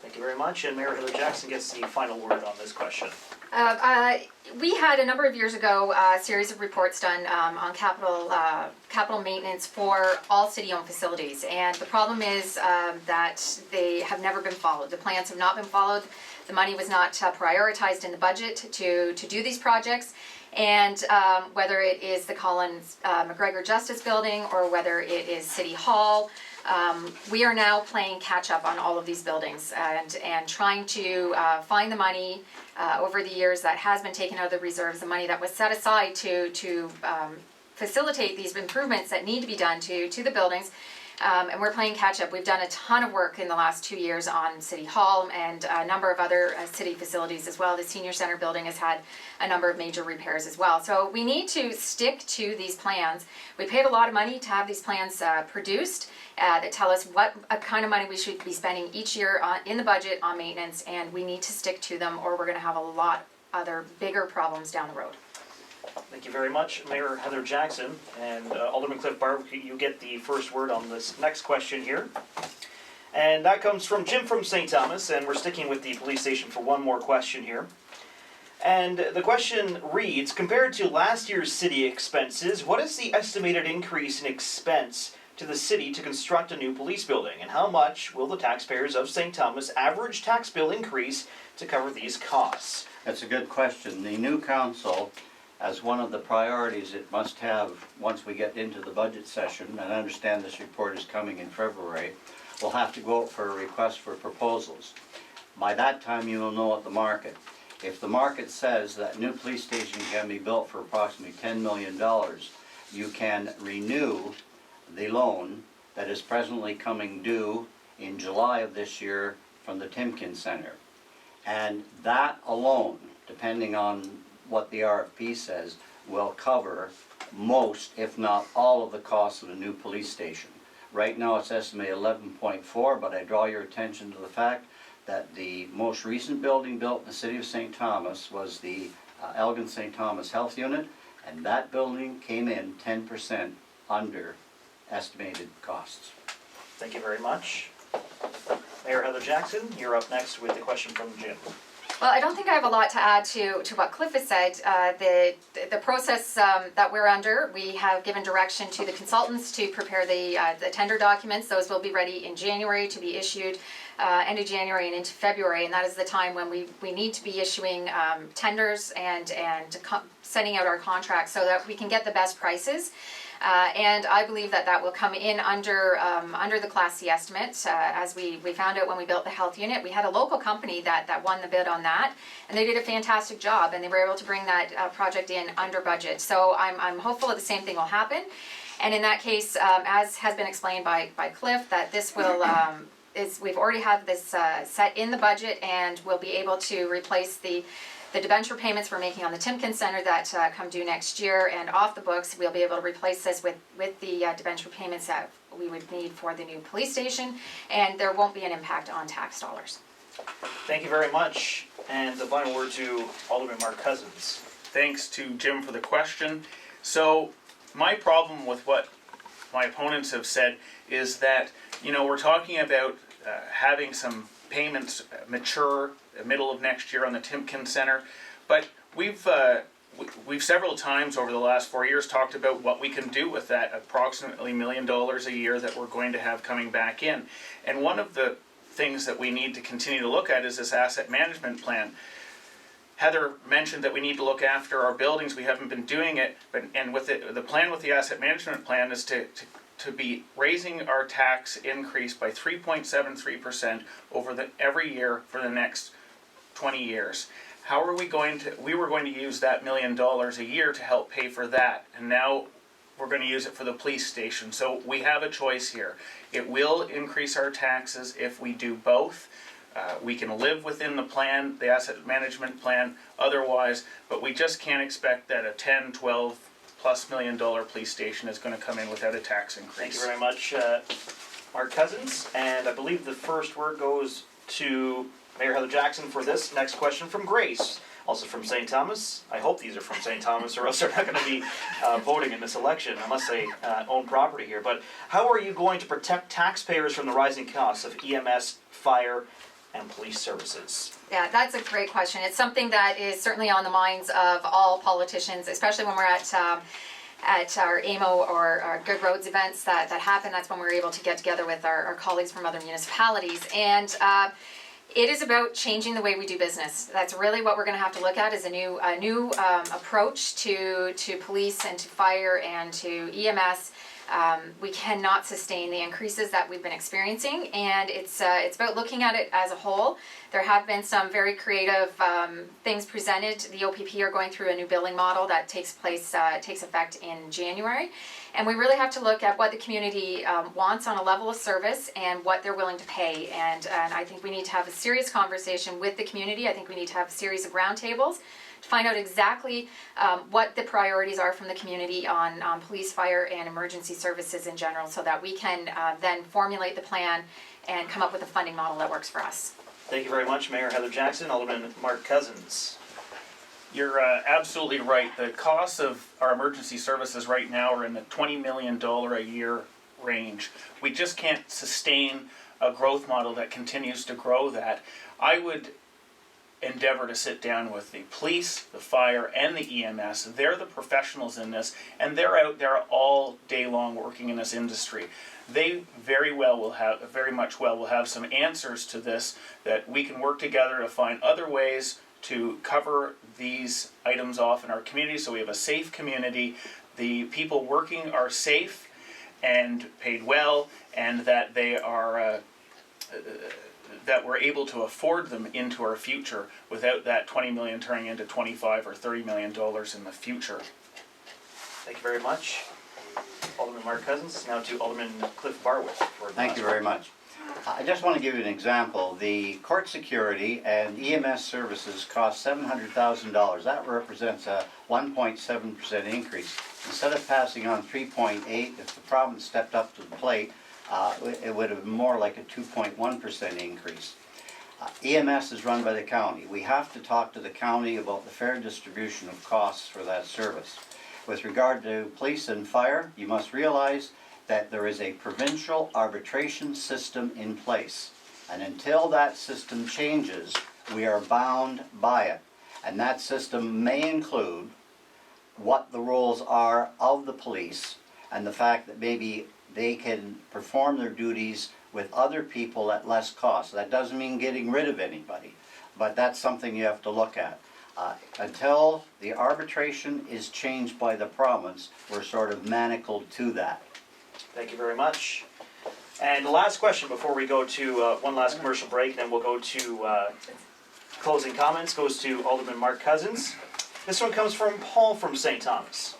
Thank you very much. And Mayor Heather Jackson gets the final word on this question. We had a number of years ago a series of reports done on capital maintenance for all city-owned facilities, and the problem is that they have never been followed. The plans have not been followed. The money was not prioritized in the budget to do these projects, and whether it is the Colin McGregor Justice Building or whether it is City Hall, we are now playing catch up on all of these buildings and trying to find the money over the years that has been taken out of the reserves, the money that was set aside to facilitate these improvements that need to be done to the buildings. And we're playing catch up. We've done a ton of work in the last 2 years on City Hall and a number of other city facilities as well. The Senior Center building has had a number of major repairs as well. So we need to stick to these plans. We paid a lot of money to have these plans produced that tell us what kind of money we should be spending each year in the budget on maintenance, and we need to stick to them or we're going to have a lot other bigger problems down the road. Thank you very much, Mayor Heather Jackson. And Alderman Cliff Barwick, you get the first word on this next question here. And that comes from Jim from St. Thomas, and we're sticking with the police station for one more question here. And the question reads, compared to last year's city expenses, what is the estimated increase in expense to the city to construct a new police building? And how much will the taxpayers of St. Thomas average tax bill increase to cover these costs? That's a good question. The new council, as one of the priorities it must have once we get into the budget session, and I understand this report is coming in February, will have to go out for a request for proposals. By that time you will know what the market. If the market says that new police station can be built for approximately $10 million, you can renew the loan that is presently coming due in July of this year from the Timken Center. And that alone, depending on what the RFP says, will cover most, if not all, of the costs of a new police station. Right now it's estimated 11.4, but I draw your attention to the fact that the most recent building built in the city of St. Thomas was the Elgin St. Thomas Health Unit, and that building came in 10% under estimated costs. Thank you very much. Mayor Heather Jackson, you're up next with the question from Jim. Well, I don't think I have a lot to add to what Cliff has said. The process that we're under, we have given direction to the consultants to prepare the tender documents. Those will be ready in January to be issued end of January and into February, and that is the time when we need to be issuing tenders and sending out our contracts so that we can get the best prices. And I believe that will come in under the Class C estimate. As we found out when we built the health unit, we had a local company that won the bid on that, and they did a fantastic job, and they were able to bring that project in under budget. So I'm hopeful that the same thing will happen. And in that case, as has been explained by Cliff, that this will we've already have this set in the budget, and we'll be able to replace the debenture payments we're making on the Timken Center that come due next year, and off the books we'll be able to replace this with the debenture payments that we would need for the new police station, and there won't be an impact on tax dollars. Thank you very much. And the final word to Alderman Mark Cousins. Thanks to Jim for the question. So my problem with what my opponents have said is that, we're talking about having some payments mature middle of next year on the Timken Center, but we've several times over the last 4 years talked about what we can do with that approximately $1 million a year that we're going to have coming back in. And one of the things that we need to continue to look at is this asset management plan. Heather mentioned that we need to look after our buildings. We haven't been doing it, and with the plan with the asset management plan is to be raising our tax increase by 3.73% over every year for the next 20 years. How are we going to, we were going to use that $1 million a year to help pay for that, and now we're going to use it for the police station. So we have a choice here. It will increase our taxes if we do both. We can live within the plan, the asset management plan, otherwise, but we just can't expect that a 10, 12 plus $1 million police station is going to come in without a tax increase. Thank you very much, Mark Cousins. And I believe the first word goes to Mayor Heather Jackson for this next question from Grace, also from St. Thomas. I hope these are from St. Thomas, or else they're not going to be voting in this election unless they own property here. But how are you going to protect taxpayers from the rising costs of EMS, fire, and police services? Yeah, that's a great question. It's something that is certainly on the minds of all politicians, especially when we're at our AMO or our Good Roads events that happen. That's when we're able to get together with our colleagues from other municipalities. And it is about changing the way we do business. That's really what we're going to have to look at, is a new approach to police and to fire and to EMS. We cannot sustain the increases that we've been experiencing, and it's about looking at it as a whole. There have been some very creative things presented. The OPP are going through a new billing model that takes effect in January, and we really have to look at what the community wants on a level of service and what they're willing to pay. And I think we need to have a serious conversation with the community. I think we need to have a series of roundtables to find out exactly what the priorities are from the community on police, fire, and emergency services in general, so that we can then formulate the plan and come up with a funding model that works for us. Thank you very much, Mayor Heather Jackson. Alderman Mark Cousins. You're absolutely right. The costs of our emergency services right now are in the $20 million a year range. We just can't sustain a growth model that continues to grow that, I would endeavor to sit down with the police, the fire, and the EMS. They're the professionals in this, and they're out there all day long working in this industry. They very much will have some answers to this, that we can work together to find other ways to cover these items off in our community so we have a safe community. The people working are safe and paid well, and that they are that we're able to afford them into our future without that 20 million turning into 25 or 30 million dollars in the future. Thank you very much, Alderman Mark Cousins. Now to Alderman Cliff Barwick. Thank you very much. I just want to give you an example. The court security and EMS services cost $700,000. That represents a 1.7% increase. Instead of passing on 3.8, if the province stepped up to the plate, it would have been more like a 2.1% increase. EMS is run by the county. We have to talk to the county about the fair distribution of costs for that service. With regard to police and fire, you must realize that there is a provincial arbitration system in place. And until that system changes, we are bound by it. And that system may include what the roles are of the police and the fact that maybe they can perform their duties with other people at less cost. That doesn't mean getting rid of anybody, but that's something you have to look at. Until the arbitration is changed by the province, we're sort of manacled to that. Thank you very much. And the last question before we go to one last commercial break, and then we'll go to closing comments, goes to Alderman Mark Cousins. This one comes from Paul from St. Thomas.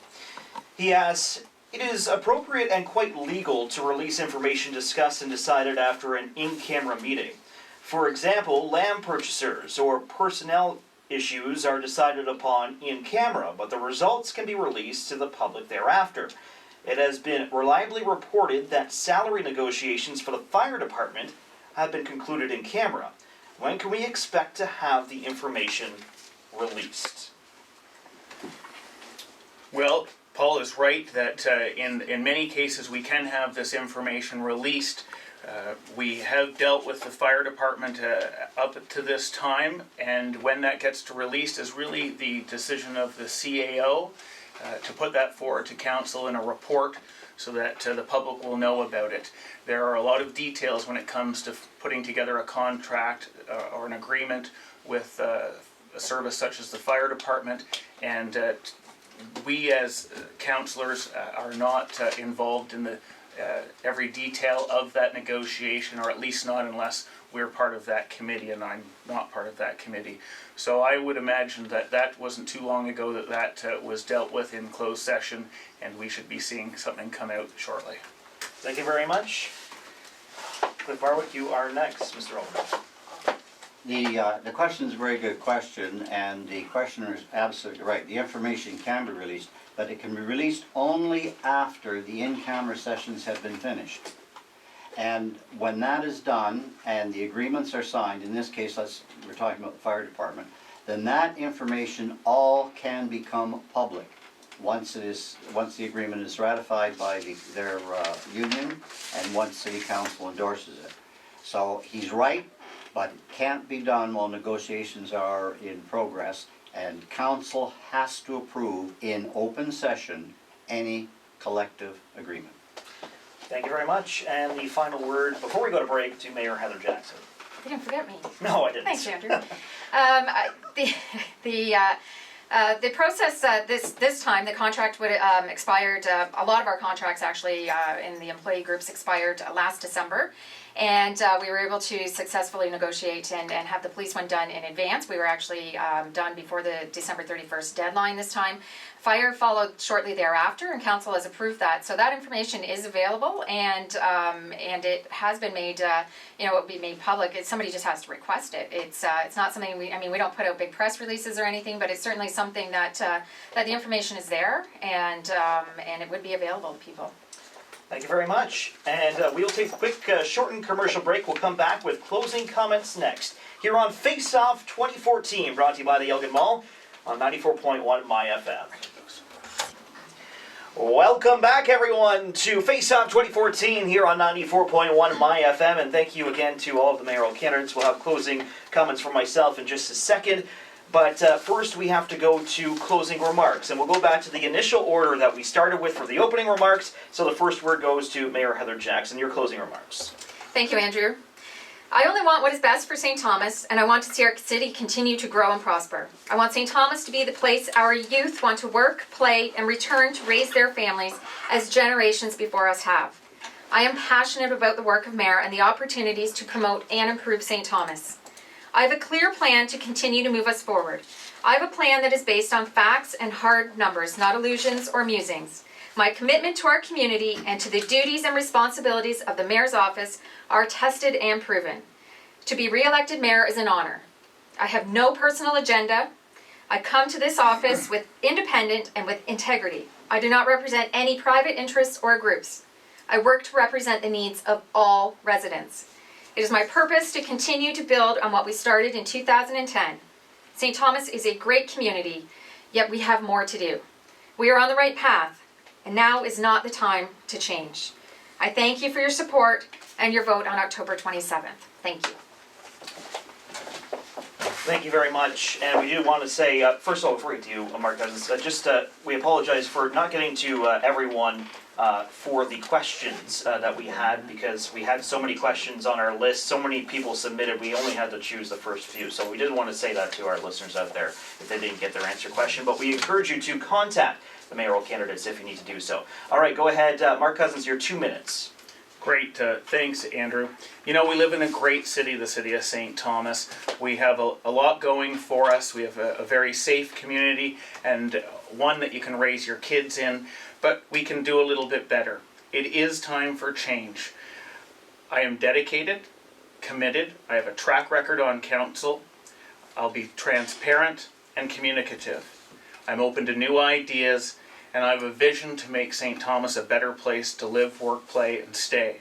He asks, it is appropriate and quite legal to release information discussed and decided after an in-camera meeting. For example, land purchasers or personnel issues are decided upon in camera, but the results can be released to the public thereafter. It has been reliably reported that salary negotiations for the fire department have been concluded in camera. When can we expect to have the information released? Well, Paul is right that in many cases we can have this information released. We have dealt with the fire department up to this time, and when that gets to released is really the decision of the CAO to put that forward to council in a report so that the public will know about it. There are a lot of details when it comes to putting together a contract or an agreement with a service such as the fire department, and we as councillors are not involved in the every detail of that negotiation, or at least not unless we're part of that committee, and I'm not part of that committee. So I would imagine that that wasn't too long ago that was dealt with in closed session, and we should be seeing something come out shortly. Thank you very much. Cliff Barwick, you are next, Mr. Alderman. The question is a very good question, and the questioner is absolutely right. The information can be released, but it can be released only after the in-camera sessions have been finished. And when that is done and the agreements are signed, in this case we're talking about the fire department, then that information all can become public once the agreement is ratified by their union and once City Council endorses it. So he's right, but it can't be done while negotiations are in progress, and council has to approve in open session any collective agreement. Thank you very much. And the final word before we go to break to Mayor Heather Jackson. You didn't forget me. No, I didn't. Thanks, Andrew. The process this time, the contract would expired. A lot of our contracts actually in the employee groups expired last December. And we were able to successfully negotiate and have the police one done in advance. We were actually done before the December 31st deadline this time. Fire followed shortly thereafter, and council has approved that. So that information is available, and it has been made. It will be made public. Somebody just has to request it. It's not something we don't put out big press releases or anything, but it's certainly something that the information is there, and it would be available to people. Thank you very much. And we'll take a quick shortened commercial break. We'll come back with closing comments next. Here on FaceOff 2014, brought to you by the Elgin Mall on 94.1 myFM. Welcome back, everyone, to FaceOff 2014 here on 94.1 myFM, and thank you again to all of the mayoral candidates. We'll have closing comments from myself in just a second, but first we have to go to closing remarks, and we'll go back to the initial order that we started with for the opening remarks. So the first word goes to Mayor Heather Jackson. Your closing remarks. Thank you, Andrew. I only want what is best for St. Thomas, and I want to see our city continue to grow and prosper. I want St. Thomas to be the place our youth want to work, play, and return to raise their families as generations before us have. I am passionate about the work of mayor and the opportunities to promote and improve St. Thomas. I have a clear plan to continue to move us forward. I have a plan that is based on facts and hard numbers, not illusions or musings. My commitment to our community and to the duties and responsibilities of the mayor's office are tested and proven. To be re-elected mayor is an honor. I have no personal agenda. I come to this office with independent and with integrity. I do not represent any private interests or groups. I work to represent the needs of all residents. It is my purpose to continue to build on what we started in 2010. St. Thomas is a great community, yet we have more to do. We are on the right path, and now is not the time to change. I thank you for your support and your vote on October 27th. Thank you. Thank you very much, and we do want to say, first of all, before we get to you, Mark Cousins, we apologize for not getting to everyone for the questions that we had, because we had so many questions on our list, so many people submitted, we only had to choose the first few. So we didn't want to say that to our listeners out there if they didn't get their answer question, but we encourage you to contact the mayoral candidates if you need to do so. All right, go ahead, Mark Cousins, your 2 minutes. Great, thanks, Andrew. You know, we live in a great city, the city of St. Thomas. We have a lot going for us. We have a very safe community, and one that you can raise your kids in, but we can do a little bit better. It is time for change. I am dedicated, committed. I have a track record on council. I'll be transparent and communicative. I'm open to new ideas, and I have a vision to make St. Thomas a better place to live, work, play, and stay.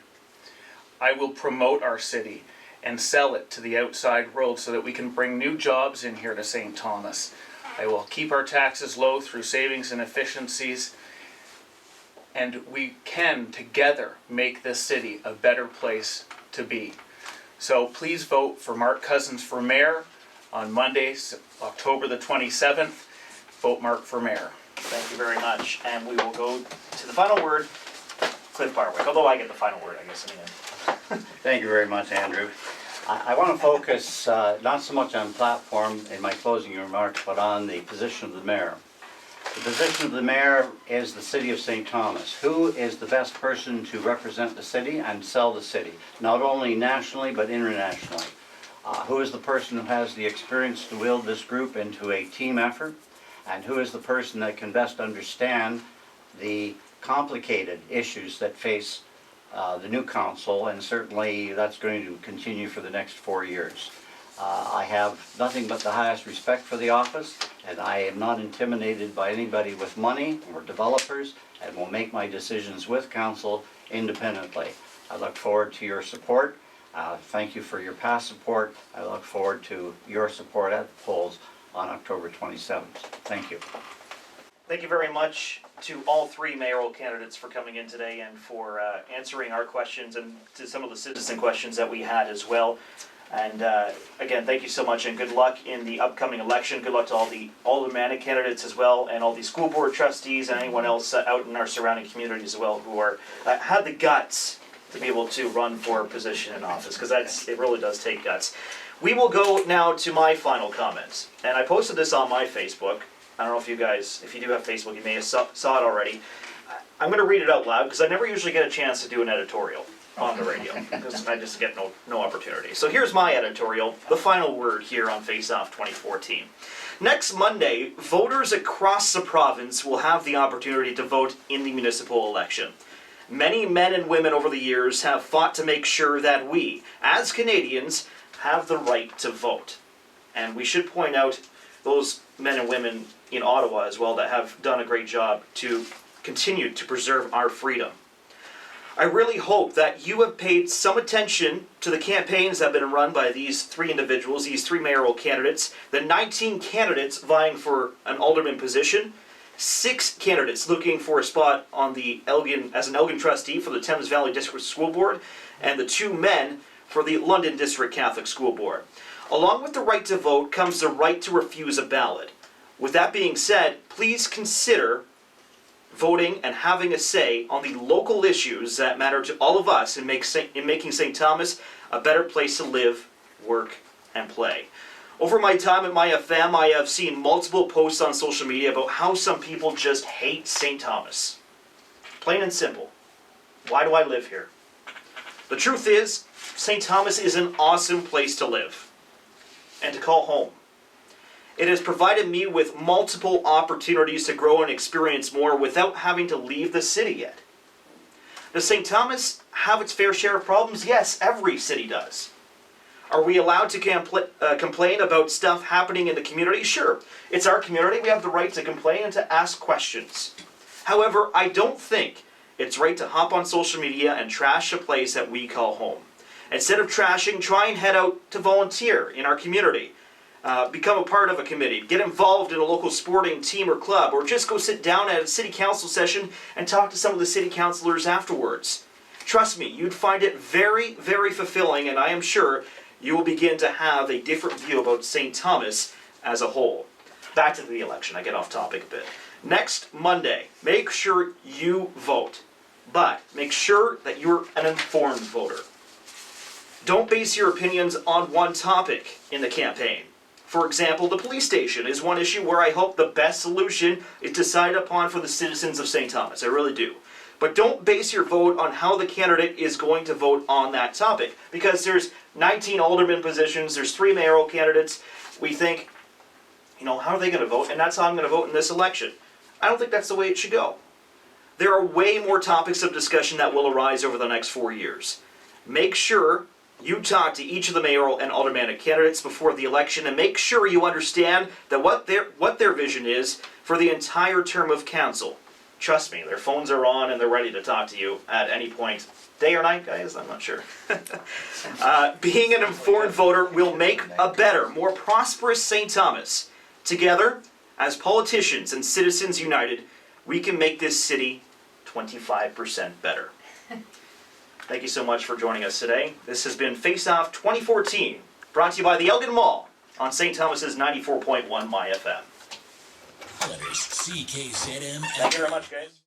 I will promote our city and sell it to the outside world so that we can bring new jobs in here to St. Thomas. I will keep our taxes low through savings and efficiencies, and we can together make this city a better place to be. So please vote for Mark Cousins for mayor on Monday, October the 27th. Vote Mark for mayor. Thank you very much, and we will go to the final word, Cliff Barwick, although I get the final word, I guess, in the end. Thank you very much, Andrew. I want to focus not so much on platform in my closing remarks, but on the position of the mayor. The position of the mayor is the city of St. Thomas. Who is the best person to represent the city and sell the city, not only nationally but internationally? Who is the person who has the experience to wield this group into a team effort? And who is the person that can best understand the complicated issues that face the new council, and certainly that's going to continue for the next 4 years. I have nothing but the highest respect for the office, and I am not intimidated by anybody with money or developers, and will make my decisions with council independently. I look forward to your support. Thank you for your past support. I look forward to your support at the polls on October 27th. Thank you. Thank you very much to all 3 mayoral candidates for coming in today and for answering our questions and to some of the citizen questions that we had as well. And again, thank you so much, and good luck in the upcoming election. Good luck to all the aldermanic candidates as well, and all the school board trustees and anyone else out in our surrounding communities as well who are had the guts to be able to run for a position in office, because it really does take guts. We will go now to my final comments, and I posted this on my Facebook. I don't know if you guys, if you do have Facebook, you may have saw it already. I'm going to read it out loud because I never usually get a chance to do an editorial on the radio, because I just get no opportunity. So here's my editorial, the final word here on FaceOff 2014. Next Monday, voters across the province will have the opportunity to vote in the municipal election. Many men and women over the years have fought to make sure that we, as Canadians, have the right to vote. And we should point out those men and women in Ottawa as well that have done a great job to continue to preserve our freedom. I really hope that you have paid some attention to the campaigns that have been run by these 3 individuals, these 3 mayoral candidates, the 19 candidates vying for an alderman position, 6 candidates looking for a spot on the Elgin as an Elgin trustee for the Thames Valley District School Board, and the 2 men for the London District Catholic School Board. Along with the right to vote comes the right to refuse a ballot. With that being said, please consider voting and having a say on the local issues that matter to all of us in making St. Thomas a better place to live, work, and play. Over my time at myFM, I have seen multiple posts on social media about how some people just hate St. Thomas. Plain and simple. Why do I live here? The truth is, St. Thomas is an awesome place to live and to call home. It has provided me with multiple opportunities to grow and experience more without having to leave the city yet. Does St. Thomas have its fair share of problems? Yes, every city does. Are we allowed to complain about stuff happening in the community? Sure. It's our community. We have the right to complain and to ask questions. However, I don't think it's right to hop on social media and trash a place that we call home. Instead of trashing, try and head out to volunteer in our community. Become a part of a committee. Get involved in a local sporting team or club, or just go sit down at a city council session and talk to some of the city councilors afterwards. Trust me, you'd find it very, very fulfilling, and I am sure you will begin to have a different view about St. Thomas as a whole. Back to the election. I get off topic a bit. Next Monday, make sure you vote, but make sure that you're an informed voter. Don't base your opinions on one topic in the campaign. For example, the police station is one issue where I hope the best solution is decided upon for the citizens of St. Thomas. I really do. But don't base your vote on how the candidate is going to vote on that topic, because there's 19 alderman positions, there's 3 mayoral candidates. We think, how are they going to vote? And that's how I'm going to vote in this election. I don't think that's the way it should go. There are way more topics of discussion that will arise over the next 4 years. Make sure you talk to each of the mayoral and aldermanic candidates before the election, and make sure you understand that what their vision is for the entire term of council. Trust me, their phones are on and they're ready to talk to you at any point. Day or night, guys? I'm not sure. Being an informed voter will make a better, more prosperous St. Thomas. Together, as politicians and citizens united, we can make this city 25% better. Thank you so much for joining us today. This has been FaceOff 2014, brought to you by the Elgin Mall on St. Thomas's 94.1 myFM. Letters CKZM. Thank you very much, guys.